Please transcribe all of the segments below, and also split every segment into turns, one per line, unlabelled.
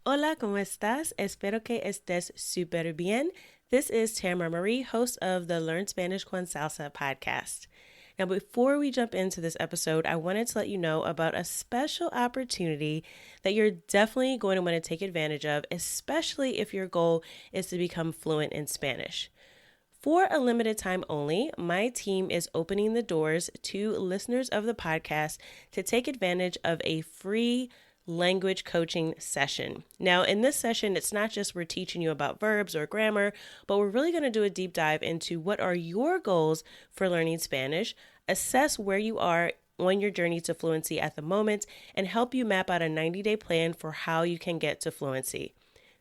Hola, ¿cómo estás? Espero que estés súper bien. This is Tamara Marie, host of the Learn Spanish con Salsa podcast. Now, before we jump into this episode, I wanted to let you know about a special opportunity that you're definitely going to want to take advantage of, especially if your goal is to become fluent in Spanish. For a limited time only, my team is opening the doors to listeners of the podcast to take advantage of a free language coaching session. Now, in this session, it's not just we're teaching you about verbs or grammar, but we're really going to do a deep dive into what are your goals for learning Spanish, assess where you are on your journey to fluency at the moment, and help you map out a 90-day plan for how you can get to fluency.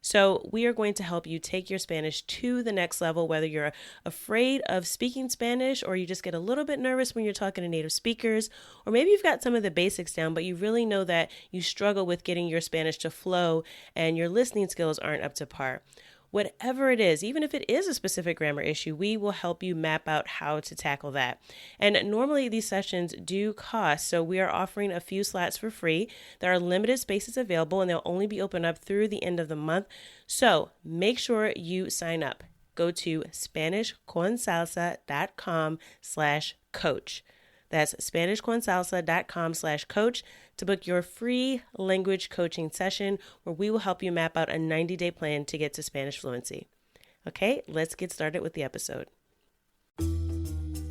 So we are going to help you take your Spanish to the next level, whether you're afraid of speaking Spanish or you just get a little bit nervous when you're talking to native speakers, or maybe you've got some of the basics down, but you really know that you struggle with getting your Spanish to flow and your listening skills aren't up to par. Whatever it is, even if it is a specific grammar issue, we will help you map out how to tackle that. And normally these sessions do cost, so we are offering a few slots for free. There are limited spaces available and they'll only be open up through the end of the month. So make sure you sign up. Go to SpanishConSalsa.com/coach. That's SpanishConSalsa.com/coach to book your free language coaching session where we will help you map out a 90-day plan to get to Spanish fluency. Okay, let's get started with the episode.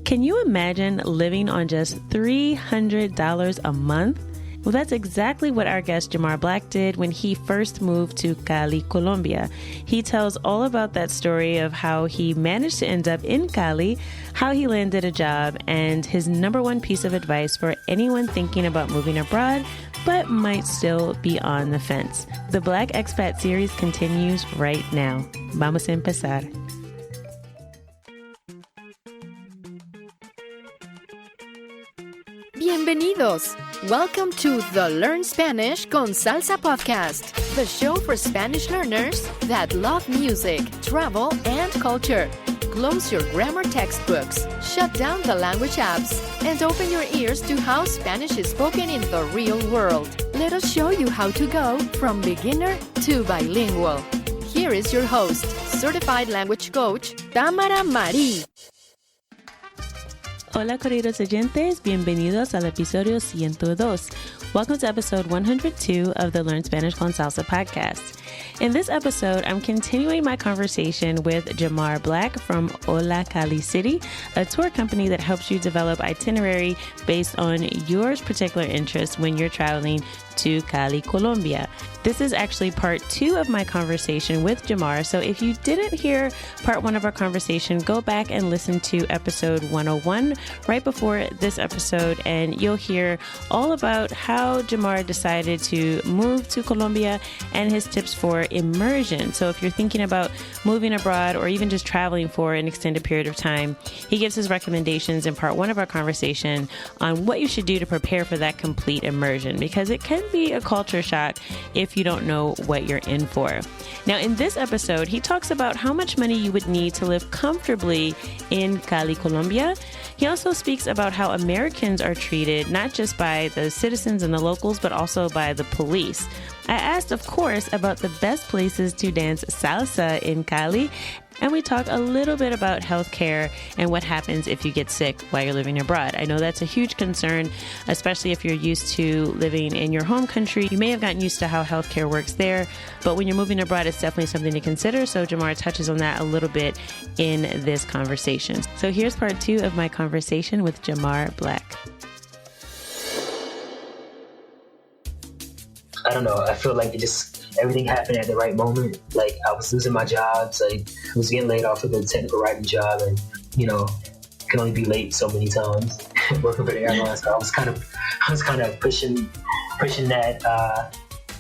Can you imagine living on just $300 a month? Well, that's exactly what our guest Jamarr Black did when he first moved to Cali, Colombia. He tells all about that story of how he managed to end up in Cali, how he landed a job, and his number one piece of advice for anyone thinking about moving abroad but might still be on the fence. The Black Expat series continues right now. Vamos a empezar.
Bienvenidos! Welcome to the Learn Spanish con Salsa podcast, the show for Spanish learners that love music, travel, and culture. Close your grammar textbooks, shut down the language apps, and open your ears to how Spanish is spoken in the real world. Let us show you how to go from beginner to bilingual. Here is your host, certified language coach, Tamara Marie.
Hola, queridos oyentes. Bienvenidos al episodio 102. Welcome to episode 102 of the Learn Spanish con Salsa podcast. In this episode, I'm continuing my conversation with Jamarr Black from Hola Cali City, a tour company that helps you develop itinerary based on your particular interest when you're traveling to Cali, Colombia. This is actually part 2 of my conversation with Jamarr. So if you didn't hear part 1 of our conversation, go back and listen to episode 101 right before this episode, and you'll hear all about how Jamarr decided to move to Colombia and his tips for immersion. So if you're thinking about moving abroad or even just traveling for an extended period of time, he gives his recommendations in part 1 of our conversation on what you should do to prepare for that complete immersion, because it can be a culture shock if you don't know what you're in for. Now, in this episode, he talks about how much money you would need to live comfortably in Cali, Colombia. He also speaks about how Americans are treated, not just by the citizens and the locals, but also by the police. I asked, of course, about the best places to dance salsa in Cali, and we talk a little bit about healthcare and what happens if you get sick while you're living abroad. I know that's a huge concern, especially if you're used to living in your home country. You may have gotten used to how healthcare works there, but when you're moving abroad, it's definitely something to consider. So Jamarr touches on that a little bit in this conversation. So here's part 2 of my conversation with Jamarr Black.
I don't know. I feel like everything happened at the right moment. Like, I was losing my jobs. Like, I was getting laid off of the technical writing job, and can only be late so many times working for the airline. So I was kind of pushing that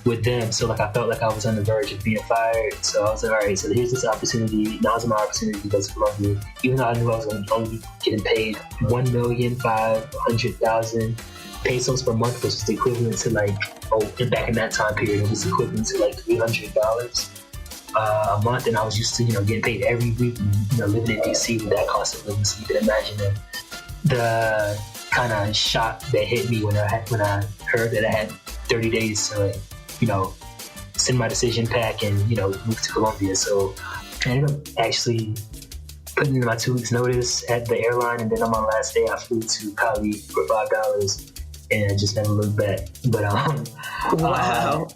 with them. So like, I felt like I was on the verge of being fired. So I was like, all right, so here's this opportunity. Now's my opportunity to go to Colombia. Even though I knew I was only getting paid 1,500,000 pesos per month, which is the equivalent to back in that time period, it was equivalent to like $300 a month, and I was used to getting paid every week, living in DC with that cost of living. So you can imagine the kind of shock that hit me when I heard that I had 30 days to send my decision pack and, move to Colombia. So I ended up actually putting in my 2 weeks notice at the airline. And then on my last day, I flew to Cali for $5 and I just never looked back. But,
wow.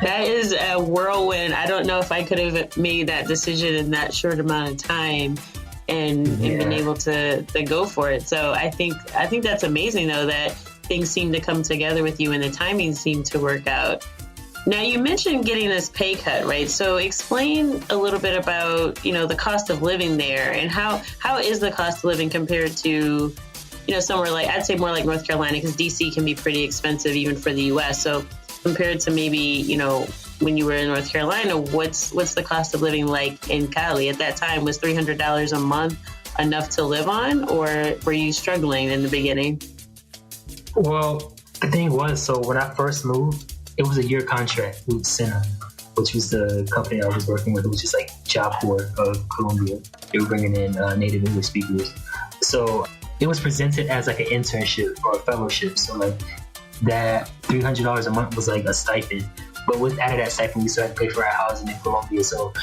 That is a whirlwind. I don't know if I could have made that decision in that short amount of time and been able to go for it. So I think that's amazing, though, that things seem to come together with you and the timing seemed to work out. Now, you mentioned getting this pay cut, right? So explain a little bit about, the cost of living there and how is the cost of living compared to, somewhere like, I'd say more like North Carolina, because DC can be pretty expensive even for the US. So compared to maybe, when you were in North Carolina, what's the cost of living like in Cali at that time? Was $300 a month enough to live on, or were you struggling in the beginning?
Well, the thing was, so when I first moved, it was a year contract with Sena, which was the company I was working with. It was just like Job Corps of Colombia. They were bringing in native English speakers. So it was presented as like an internship or a fellowship. So like that $300 a month was like a stipend. But with out of that stipend, we still had to pay for our housing in Colombia. So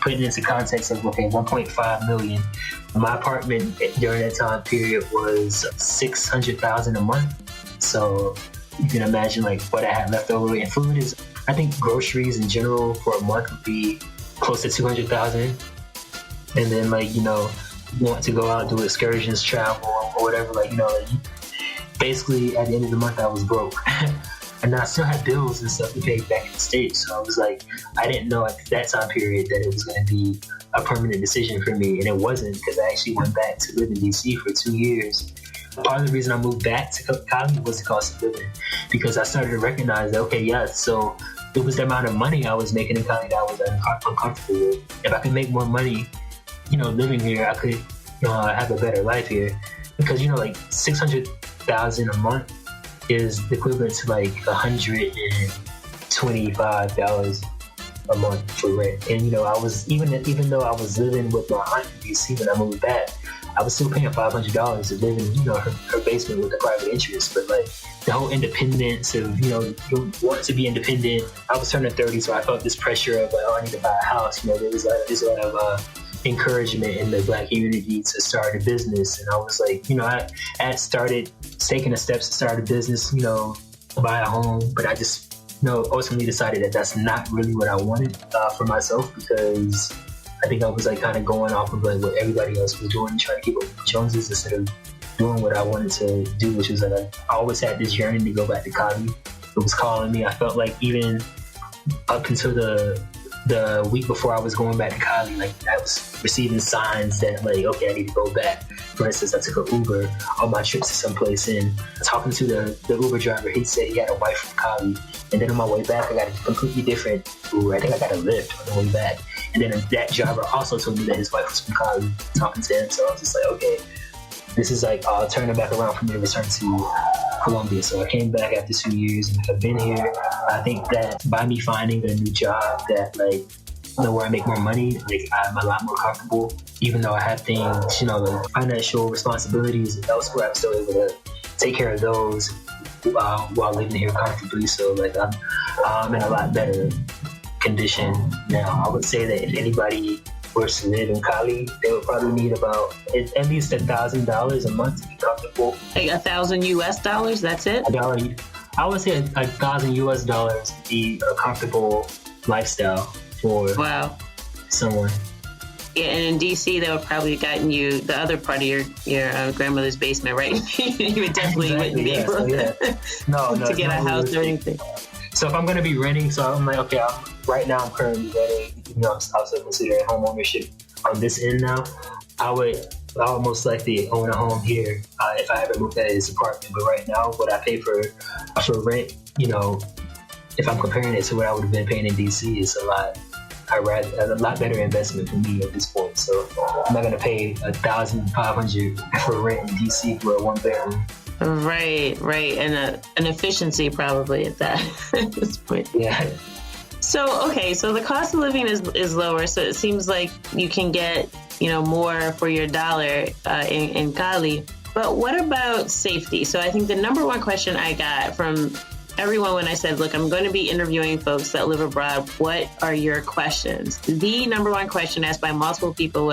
putting it into context of, okay, $1.5 million. My apartment during that time period was $600,000 a month. So you can imagine like what I had left over. And food is, I think groceries in general for a month would be close to $200,000. And then like, want to go out, do excursions, travel or whatever, basically at the end of the month I was broke. And I still had bills and stuff to pay back in the States. So I was like, I didn't know at that time period that it was going to be a permanent decision for me. And it wasn't, because I actually went back to live in DC for 2 years. Part of the reason I moved back to Cali was the cost of living, because I started to recognize that, so it was the amount of money I was making in Cali that I was uncomfortable with. If I could make more money, living here, I could have a better life here. Because, like $600,000 a month is equivalent to like $125 a month for rent. And, I was, even though I was living with my aunt in DC when I moved back, I was still paying $500 to live in, her basement with the private interest. But like the whole independence of, you want to be independent. I was turning 30, so I felt this pressure of like, I need to buy a house. There was a lot of encouragement in the Black community to start a business. And I was like, I had started taking the steps to start a business, buy a home. But I just, ultimately decided that that's not really what I wanted for myself, because I think I was like kind of going off of like what everybody else was doing, trying to keep up with the Joneses instead of doing what I wanted to do, which was like I always had this yearning to go back to Cali. It was calling me. I felt like even up until the week before I was going back to Cali, like I was receiving signs that like, okay, I need to go back. For instance, I took an Uber on my trips to someplace, and talking to the Uber driver, he said he had a wife from Cali. And then on my way back, I got a completely different Uber. I think I got a Lyft on the way back. And then that driver also told me that his wife was from Cali, talking to him. So I was just like, okay, this is like turning back around for me to return to Colombia. So I came back after 2 years and I've been here. I think that by me finding a new job that like, where I make more money, like I'm a lot more comfortable. Even though I have things, like financial responsibilities elsewhere, I'm still able to take care of those while living here comfortably. So like I'm in a lot better condition now. I would say that if anybody were to live in Cali, they would probably need about at least $1,000 a month to be comfortable.
Like $1,000 US? That's it?
I would say $1,000 US to be a comfortable lifestyle for someone.
Yeah, and in DC, they would probably have gotten you the other part of your grandmother's basement, right? You would definitely wouldn't be able to get a house or anything.
So if I'm going to be renting, so I'm like, okay, right now I'm currently renting, I'm also considering home ownership on this end now. I would most likely own a home here if I ever moved out of this apartment. But right now, what I pay for rent, if I'm comparing it to what I would have been paying in DC, it's a lot better investment for me at this point. So I'm not going to pay $1,500 for rent in DC for a one bedroom.
Right, and an efficiency probably at this point.
Yeah.
So the cost of living is lower, so it seems like you can get more for your dollar in Cali. But what about safety? So I think the number one question I got from everyone when I said, look, I'm going to be interviewing folks that live abroad. What are your questions? The number one question asked by multiple people,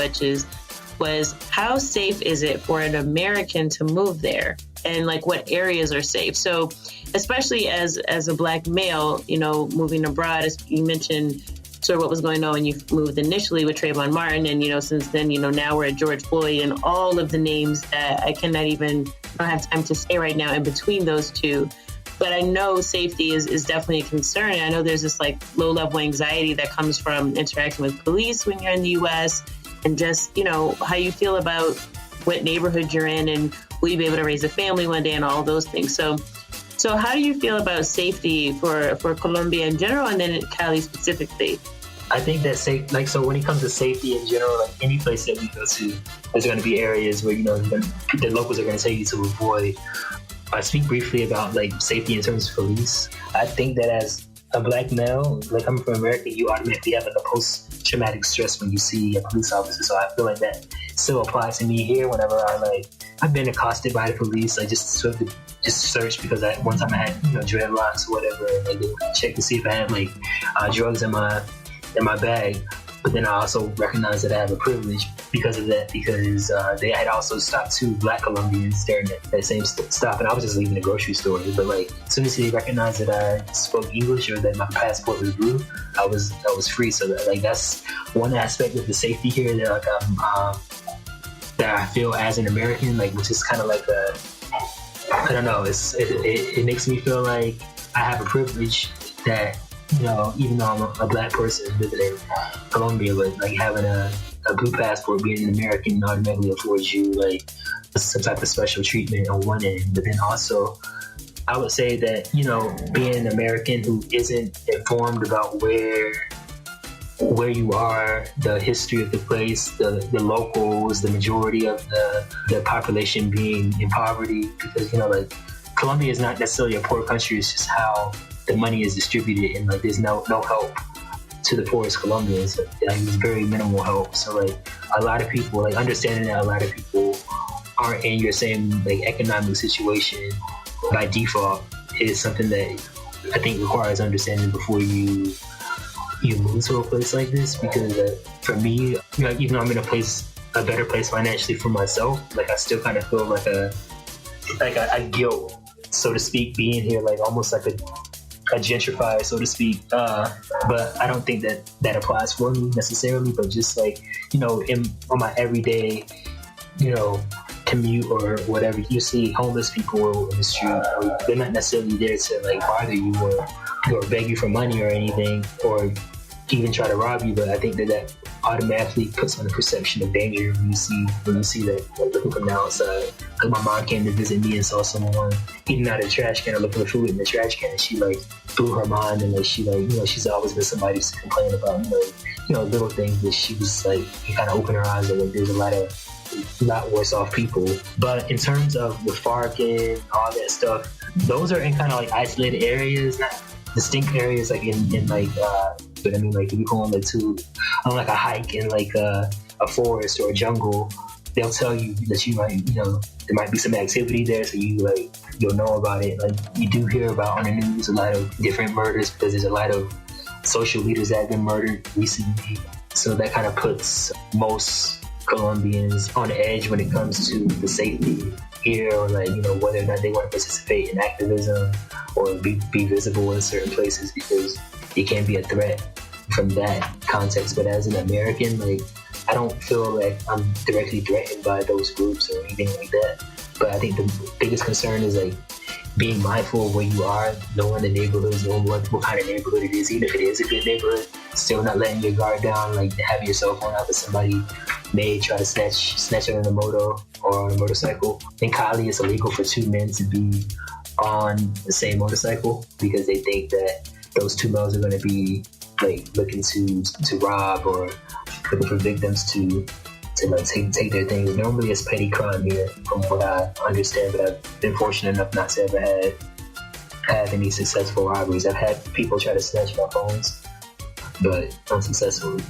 was how safe is it for an American to move there? And like what areas are safe? So especially as a Black male, moving abroad, as you mentioned, sort of what was going on when you moved initially with Trayvon Martin. And, since then, now we're at George Floyd and all of the names that I don't have time to say right now in between those two. But I know safety is definitely a concern. And I know there's this like low level anxiety that comes from interacting with police when you're in the U.S. and just, how you feel about what neighborhood you're in and will you be able to raise a family one day and all those things. So how do you feel about safety for Colombia in general and then in Cali specifically?
I think that so when it comes to safety in general, like any place that we go to, there's going to be areas where, the locals are going to tell you to avoid. I speak briefly about like safety in terms of police. I think that as a Black male, like coming from America, you automatically have like a post-traumatic stress when you see a police officer. So I feel like that still applies to me here whenever I've been accosted by the police. I just sort of searched because one time I had, dreadlocks or whatever, and they checked to see if I had drugs in my bag. But then I also recognized that I have a privilege because of that, because they had also stopped 2 Black Colombians there at that same stop, and I was just leaving the grocery store. But like, as soon as they recognized that I spoke English or that my passport was blue, I was free. So that's one aspect of the safety here that that I feel as an American, like, which is kind of like I don't know. It makes me feel like I have a privilege that, even though I'm a Black person living in Colombia, but like having a blue passport, being an American automatically affords you like some type of special treatment on one end. But then also, I would say that, being an American who isn't informed about where you are, the history of the place, the locals, the majority of the population being in poverty, because, like, Colombia is not necessarily a poor country, it's just how the money is distributed, and like there's no help to the poorest Colombians. There's very minimal help. So like a lot of people, like understanding that a lot of people aren't in your same like economic situation by default is something that I think requires understanding before you move to a place like this. Because for me, even though I'm in a better place financially for myself, like I still kind of feel like a guilt, so to speak, being here, like almost like a gentrified, so to speak. But I don't think that applies for me necessarily. But just like, on my everyday, commute or whatever, you see homeless people in the street. They're not necessarily there to like bother you or beg you for money or anything, or even try to rob you. But I think that automatically puts on a perception of danger when you see that, like, looking from the outside. Like my mom came to visit me and saw someone eating out of the trash can or looking for food in the trash can, and she like blew her mind, and like she like, she's always been somebody to complain about little things, but she was like, it kind of opened her eyes that like there's a lot worse off people. But in terms of the FARC and all that stuff, those are in kind of like isolated areas, not distinct areas, like in like but I mean, like if you go on like a hike in like a forest or a jungle, they'll tell you that you might, there might be some activity there, so you'll know about it. Like you do hear about on the news a lot of different murders because there's a lot of social leaders that have been murdered recently. So that kind of puts most Colombians on the edge when it comes to the safety here, or like, whether or not they want to participate in activism or be visible in certain places, because it can be a threat from that context. But as an American, like, I don't feel like I'm directly threatened by those groups or anything like that. But I think the biggest concern is like being mindful of where you are, knowing the neighborhoods, knowing what kind of neighborhood it is, even if it is a good neighborhood, still not letting your guard down, like having your cell phone out that somebody may try to snatch it on a moto or on a motorcycle. In Cali, it's illegal for 2 men to be on the same motorcycle because they think that those 2 males are going to be like looking to rob or looking for victims to like take their things. Normally it's petty crime here from what I understand, but I've been fortunate enough not to ever have any successful robberies. I've had people try to snatch my phones, but unsuccessfully.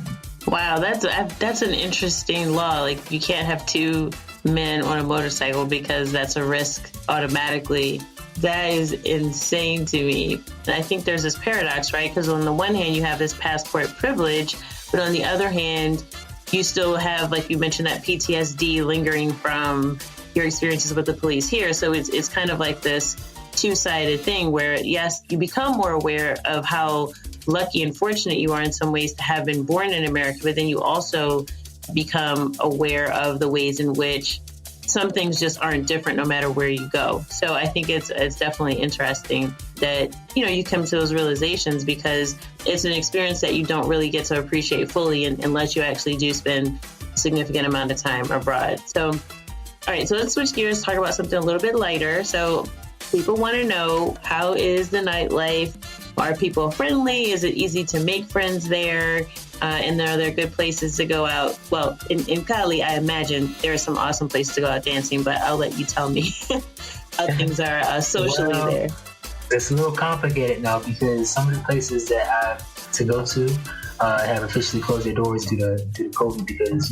Wow, that's an interesting law. Like you can't have 2 men on a motorcycle because that's a risk automatically. That is insane to me. And I think there's this paradox, right? Because on the one hand, you have this passport privilege, but on the other hand, you still have, like you mentioned, that PTSD lingering from your experiences with the police here. So it's kind of like this two-sided thing where, yes, you become more aware of how lucky and fortunate you are in some ways to have been born in America, but then you also become aware of the ways in which some things just aren't different no matter where you go. So I think it's definitely interesting that, you come to those realizations, because it's an experience that you don't really get to appreciate fully unless you actually do spend a significant amount of time abroad. So, all right, so let's switch gears, talk about something a little bit lighter. So people want to know, how is the nightlife? Are people friendly? Is it easy to make friends there? And are there good places to go out? Well, in Cali, I imagine there are some awesome places to go out dancing, but I'll let you tell me how things are socially there.
It's a little complicated now because some of the places that I have to go to have officially closed their doors due to COVID, because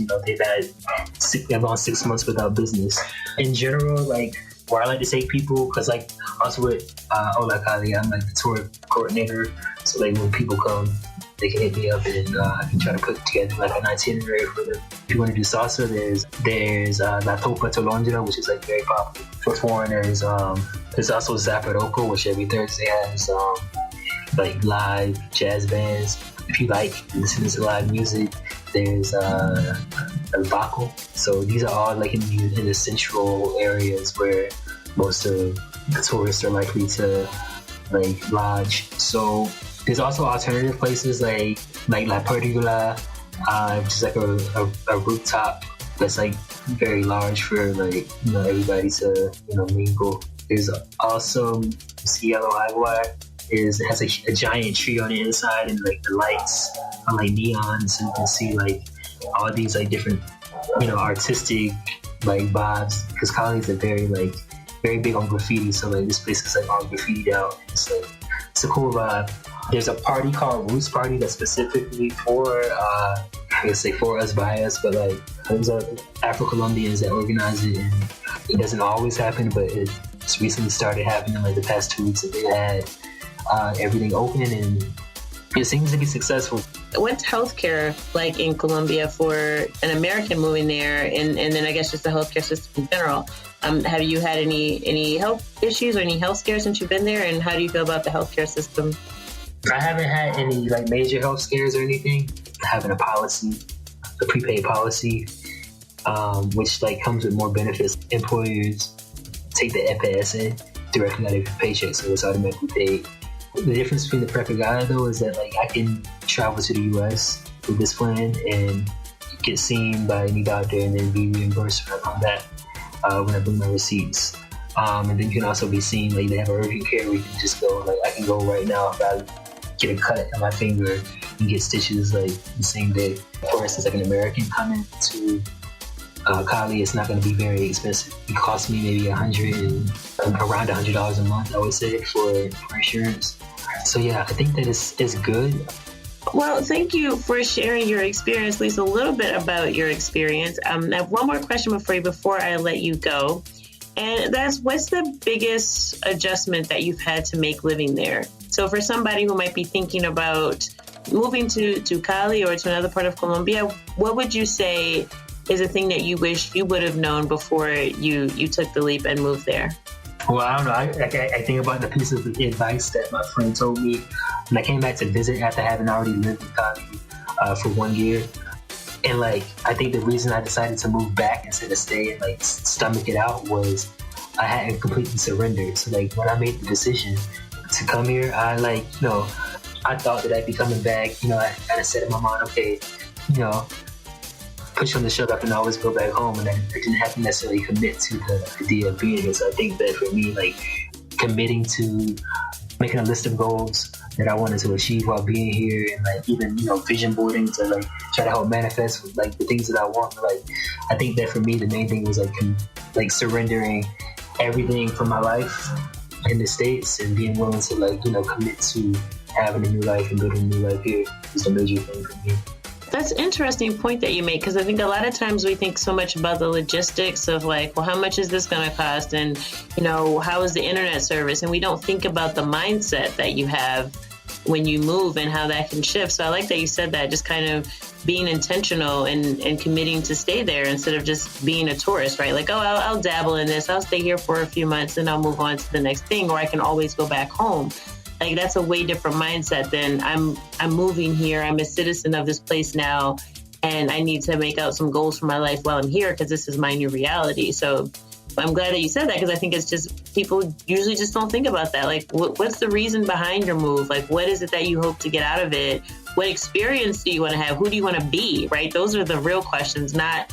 they've gone 6 months without business. In general, like, where I like to take people, because like also with Hola Cali, I'm like the tour coordinator, so like when people come, they can hit me up and I can try to put together like an itinerary for them. If you want to do salsa, there's La Topa Tolondra, which is like very popular for foreigners. There's also Zaparoco, which every Thursday has like live jazz bands. If you like listening to live music, there's El Baco. So these are all like in the central areas where most of the tourists are likely to like lodge. So there's also alternative places like La Pergola, which is like a rooftop that's like very large for like everybody to mingle. There's also Cielo Agua. It has a giant tree on the inside, and like the lights are like neon, so you can see like all these like different artistic like vibes, because Cali is very big on graffiti, so like this place is like all graffitied out. It's a cool vibe. There's a party called Roots Party that's specifically for for us, by us, but like there's Afro-Colombians that organize it, and it doesn't always happen, but it's recently started happening like the past 2 weeks that they had everything open, and it seems to be successful.
What's healthcare like in Colombia for an American moving there, and then I guess just the healthcare system in general? Have you had any health issues or any health scares since you've been there, and how do you feel about the healthcare system?
I haven't had any like major health scares or anything. Having a prepaid policy, which like comes with more benefits. Employers take the EPS directly out of your paycheck, so it's automatically paid. The difference between the Prepagada though is that like I can travel to the US with this plan and get seen by any doctor and then be reimbursed when I come back when I bring my receipts. And then you can also be seen, like they have urgent care where you can just go, like I can go right now if I get a cut on my finger and get stitches like the same day. For instance, like an American coming to Cali, it's not going to be very expensive. It costs me maybe around $100 a month, I would say, for insurance. So yeah, I think that it's good.
Well, thank you for sharing your experience, at least a little bit about your experience. I have one more question before I let you go. And that's, what's the biggest adjustment that you've had to make living there? So for somebody who might be thinking about moving to Cali or to another part of Colombia, what would you say is a thing that you wish you would have known before you took the leap and moved there?
Well, I don't know. I think about the piece of advice that my friend told me when I came back to visit after having already lived in Cali for 1 year. And like, I think the reason I decided to move back instead of stay and like stomach it out was I hadn't completely surrendered. So like when I made the decision to come here, I thought that I'd be coming back. I kind of said in my mind, okay, push on the shoulder, I can always go back home, and I didn't have to necessarily commit to the idea of being here. So I think that for me, like committing to making a list of goals that I wanted to achieve while being here, and like even vision boarding to like try to help manifest like the things that I want. Like I think that for me, the main thing was like surrendering everything from my life in the States and being willing to commit to having a new life and building a new life here is a major thing for me.
That's an interesting point that you make, because I think a lot of times we think so much about the logistics of like, well, how much is this going to cost? And, how is the internet service? And we don't think about the mindset that you have when you move and how that can shift. So I like that you said that, just kind of being intentional and committing to stay there instead of just being a tourist, right? Like, I'll dabble in this. I'll stay here for a few months and I'll move on to the next thing, or I can always go back home. Like, that's a way different mindset than I'm moving here. I'm a citizen of this place now, and I need to make out some goals for my life while I'm here because this is my new reality. So I'm glad that you said that, because I think it's just people usually just don't think about that. Like, what's the reason behind your move? Like, what is it that you hope to get out of it? What experience do you want to have? Who do you want to be, right? Those are the real questions, not,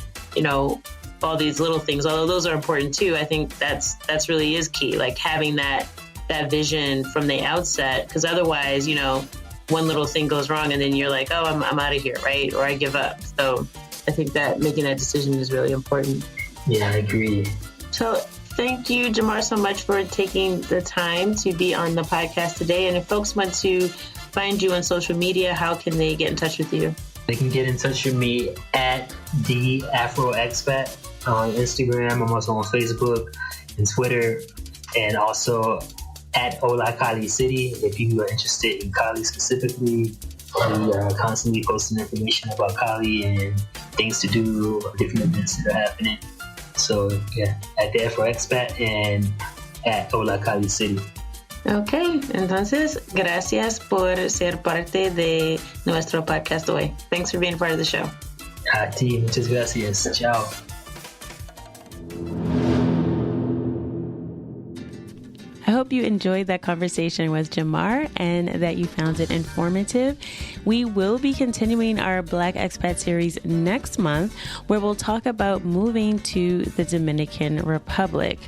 all these little things, although those are important too. I think that's really is key, like having that vision from the outset, because otherwise, one little thing goes wrong and then you're like, oh, I'm out of here, right? Or I give up. So I think that making that decision is really important.
Yeah, I agree.
So thank you, Jamarr, so much for taking the time to be on the podcast today. And if folks want to find you on social media, how can they get in touch with you?
They can get in touch with me at the Afro Expat on Instagram. I'm also on Facebook and Twitter, and also at Hola Cali City. If you are interested in Cali specifically, we are constantly posting information about Cali and things to do, different events that are happening. So yeah, at the Afro Expat and at Hola Cali City.
Ok, entonces gracias por ser parte de nuestro podcast hoy. Thanks for being part of the show.
A ti, muchas gracias. Ciao.
I hope you enjoyed that conversation with Jamarr and that you found it informative. We will be continuing our Black Expat series next month, where we'll talk about moving to the Dominican Republic.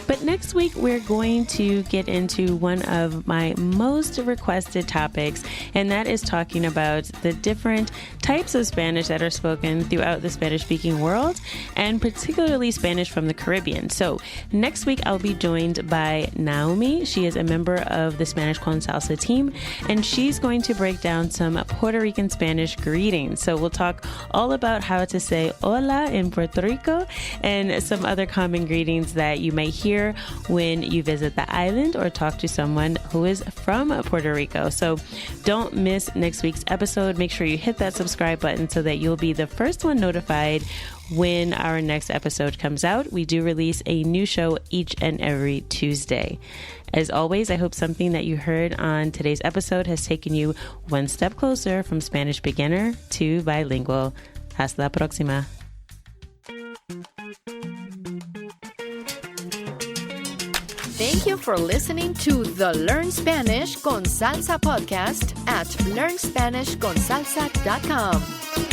But next week, we're going to get into one of my most requested topics, and that is talking about the different types of Spanish that are spoken throughout the Spanish-speaking world, and particularly Spanish from the Caribbean. So next week, I'll be joined by Naomi. She is a member of the Spanish con Salsa team, and she's going to break down some Puerto Rican Spanish greetings. So we'll talk all about how to say hola in Puerto Rico and some other common greetings that you may hear when you visit the island or talk to someone who is from Puerto Rico. So don't miss next week's episode. Make sure you hit that subscribe button so that you'll be the first one notified when our next episode comes out. We do release a new show each and every Tuesday. As always, I hope something that you heard on today's episode has taken you one step closer from Spanish beginner to bilingual. Hasta la próxima.
Thank you for listening to the Learn Spanish con Salsa podcast at learnspanishconsalsa.com.